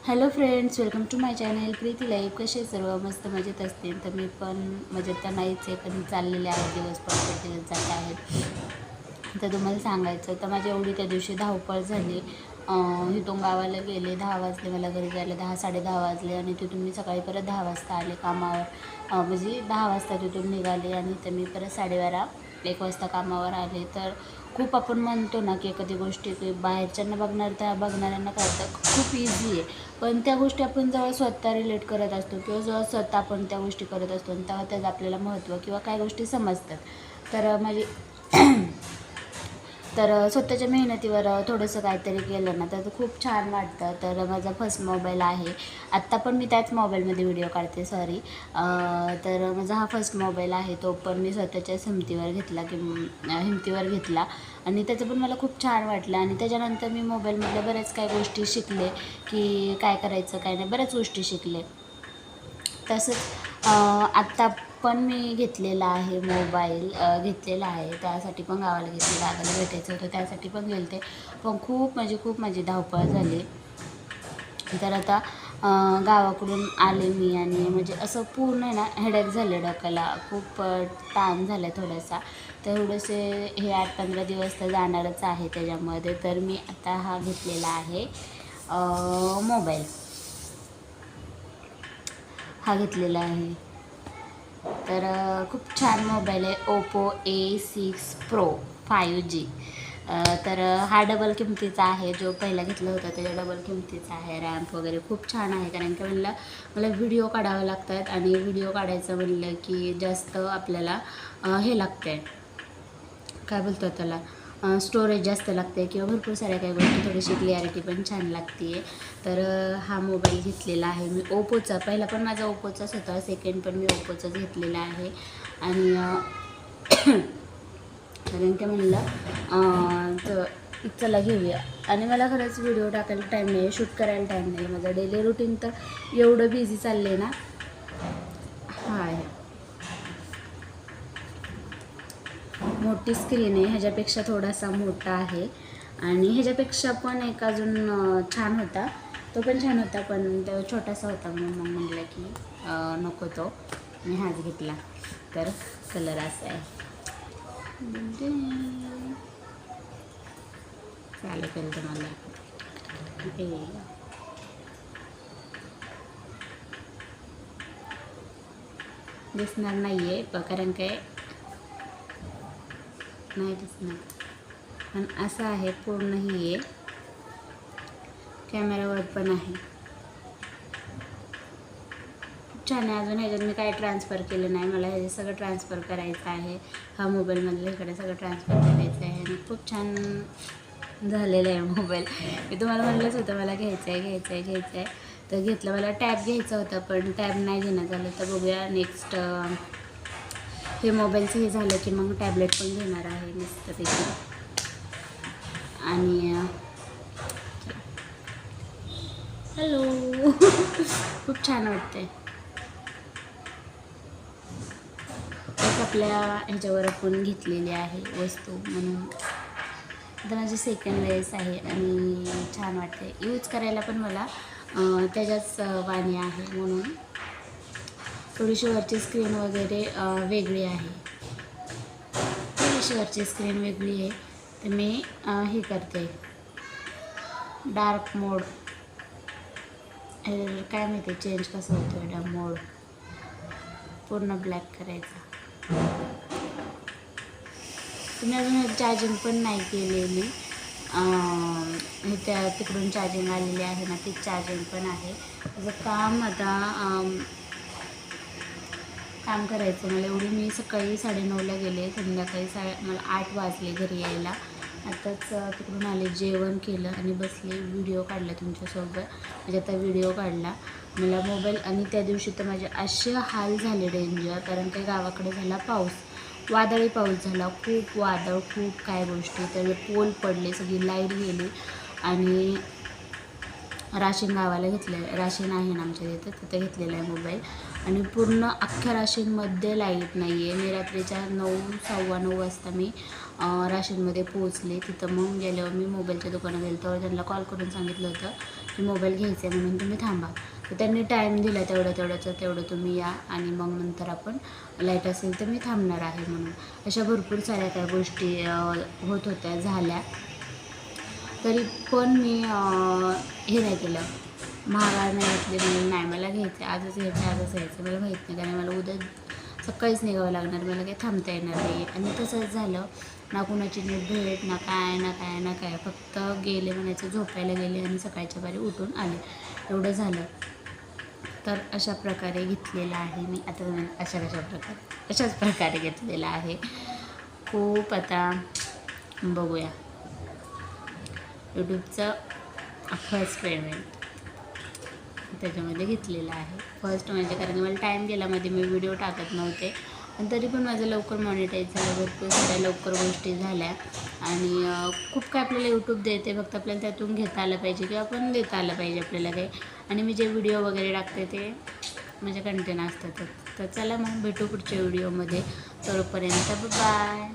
Hello friends, welcome to my channel Preeti life. कसे सर्व मस्त मजेत असतील तर मी पण मजेत तर नाहीच आहे, पण चाललेले आहे दिवस प्रत्येक दिवस जात आहेत. तर तुम्हाला सांगायचं तर माझी एवढी त्या दिवशी धावपळ झाली. इथून गावाला गेले 10 वाजले, मला घरी जायला 10-10:30 वाजले आणि तिथून मी सकाळी परत 10 वाजता आले कामावर. म्हणजे 10 वाजता तिथून निघाले आणि तर मी परत 12:30-1 वाजता कामावर आले. तर खूप आपण म्हणतो ना की एखादी गोष्टी की बाहेरच्यांना बघणाऱ्यांना कळतं खूप इझी आहे, पण त्या गोष्टी आपण जेव्हा स्वतः रिलेट करत असतो किंवा जेव्हा स्वतः आपण त्या गोष्टी करत असतो तेव्हा त्याचं आपल्याला महत्त्व किंवा काय गोष्टी समजतात. तर माझी तर स्वतःच्या मेहनतीवर थोडंसं काहीतरी केलं ना तर खूप छान वाटतं. तर माझा फर्स्ट मोबाईल आहे. आत्ता पण मी त्याच मोबाईलमध्ये व्हिडिओ काढते, सॉरी. तर माझा हा फर्स्ट मोबाईल आहे, तो पण मी स्वतःच्याच हिमतीवर घेतला आणि त्याचं पण मला खूप छान वाटलं. आणि त्याच्यानंतर मी मोबाईलमधल्या बऱ्याच काही गोष्टी शिकले की काय करायचं काय नाही, बऱ्याच गोष्टी शिकले. तसंच आत्ता पण मी घेतलेला आहे मोबाईल, घेतलेला आहे त्यासाठी पण गावाला गेले, दादाला भेटायचं होतं त्यासाठी पण गेले ते. पण खूप म्हणजे खूप माझी धावपळ झाली. तर आता गावाकडून आले मी आणि म्हणजे असं पूर्ण आहे ना हेडेक झाले, डोक्याला खूप ताण झाला आहे थोडासा. तर थोडेसे हे 8-15 दिवस तर जाणारच आहे त्याच्यामध्ये. तर मी आता हा घेतलेला आहे मोबाईल, हा घेतलेला आहे. तर खूप छान मोबाईल आहे, ओप्पो A6 Pro 5G. तर हा डबल किमतीचा आहे, जो पहिला घेतला होता त्याच्या डबल किमतीचा आहे. रॅम्प वगैरे खूप छान आहे, कारण की मला व्हिडिओ काढावे लागतात आणि व्हिडिओ काढायचं म्हणलं की जास्त आपल्याला हे लागतं आहे, काय बोलतात त्याला, स्टोरेज जास्त लागते किंवा भरपूर साऱ्या काही गोष्टी, थोडीशी क्लिअरिटी पण छान लागते आहे. तर हा मोबाईल घेतलेला आहे मी ओप्पोचा. पहिला पण माझा ओप्पोचाच होता, सेकंड पण मी ओप्पोचाच घेतलेला आहे. आणि कारण ते म्हणलं तर चला घेऊया. आणि मला खरंच व्हिडिओ टाकायला टाईम नाही, शूट करायला टाईम नाही. माझं डेली रुटीन तर एवढं बिझी चाललं आहे ना. हा आहे, मोठी स्क्रीन आहे, ह्याच्यापेक्षा थोडासा मोठा आहे. आणि ह्याच्यापेक्षा पण एक अजून छान होता, तो पण छान होता, पण तो छोटासा होता म्हणून मग म्हटलं की नको, तो मी हाच घेतला. तर कलर असा आहे, चालू केलं तुम्हाला दिसणार नाही आहे कारण काय नाही दिसणार, पण असं आहे पूर्ण ही आहे, कॅमेरावर पण आहे, खूप छान आहे. अजून ह्याच्यात मी काय ट्रान्सफर केलं नाही, मला हे सगळं ट्रान्सफर करायचं आहे. हा मोबाईलमधलं इकडे सगळं ट्रान्सफर करायचं आहे आणि खूप छान झालेलं आहे मोबाईल. मी तुम्हाला म्हटलंच होतं मला घ्यायचं आहे. तर घेतलं. मला टॅब घ्यायचा होता पण टॅब नाही घेणं झालं. तर बघूया नेक्स्ट हे मोबाईलचं हे झालं की मग टॅबलेट पण घेणार आहे मस्तपैकी. आणि हॅलो खूप छान वाटते. एक आपल्या ह्याच्यावर आपण घेतलेली आहे वस्तू म्हणून. आता माझी सेकंड वेळेस आहे आणि छान वाटते, यूज करायला पण मला त्याच्याच वाणी आहे. म्हणून थोडीशी वरची स्क्रीन वगैरे वेगळी आहे, थोडीशी वरची स्क्रीन वेगळी आहे. तर मी हे करते, डार्क मोड, काय माहिती चेंज कसं होतं डार्क मोड, पूर्ण ब्लॅक करायचा. तुम्ही अजून चार्जिंग पण नाही केलेली, हे त्या तिकडून चार्जिंग आलेली आहे ना, ती चार्जिंग पण आहे. त्याचं काम आता काम करायचं मला. एवढी मी सकाळी 9:30ला गेले, संध्याकाळी मला 8 वाजले घरी यायला. आताच तिकडून आले, जेवण केलं आणि बसले, व्हिडिओ काढला तुमच्यासोबत. म्हणजे आता व्हिडिओ काढला मला मोबाईल. आणि त्या दिवशी तर माझे असे हाल झाले डेंजर, कारण काही गावाकडे झाला पाऊस, वादळी पाऊस झाला, खूप वादळ, खूप काय गोष्टी. तर पोल पडले, सगळी लाईट गेली. आणि राशीन गावाला घेतलं आहे, राशीन आहे ना आमच्या तिथं घेतलेला आहे मोबाईल. आणि पूर्ण अख्ख्या राशीनमध्ये लाईट नाही आहे. मी रात्रीच्या 9, 9:15 वाजता मी राशीनमध्ये पोचले. तिथं मग गेल्यावर मी मोबाईलच्या दुकानात गेलो, तर त्यांना कॉल करून सांगितलं होतं की की मोबाईल घ्यायचा आहे म्हणून तुम्ही थांबा. तर त्यांनी टाईम दिला तेवढं तुम्ही या आणि मग नंतर आपण लाईट असेल तर मी थांबणार आहे म्हणून. अशा भरपूर साऱ्या काही गोष्टी होत होत्या झाल्या. तरी पण मी हे नाही केलं, महागार नाही घेतले म्हणून नाही मला घ्यायचं आहे, आजच घ्यायचं मला माहीत नाही, कारण मला उद्या सकाळीच निघावं लागणार, मला काही थांबता येणार नाही. आणि तसंच झालं, ना कुणाची नीट भेट ना काय, फक्त गेले म्हणायचं, झोपायला गेले आणि सकाळच्या बारी उठून आले, एवढं झालं. तर अशा प्रकारे घेतलेलं आहे मी. आता अशाच प्रकारे घेतलेलं आहे. खूप आता बघूया यूट्यूबचं फर्स्ट पेमेंट त्याच्यामध्ये घेतलेलं आहे. फर्स्ट म्हणजे कारण की मला टाईम गेला, मध्ये मी व्हिडिओ टाकत नव्हते, पण तरी पण माझं लवकर मॉनिटाईज झालं, भरपूर साऱ्या लवकर गोष्टी झाल्या. आणि खूप काय आपल्याला यूट्यूब देते, फक्त आपल्याला त्यातून घेता आलं पाहिजे किंवा आपण देता आलं पाहिजे आपल्याला काही. आणि मी जे व्हिडिओ वगैरे टाकते ते म्हणजे कंटेंट असतातच. तर चला मग भेटू पुढच्या व्हिडिओमध्ये, तोपर्यंत बाय.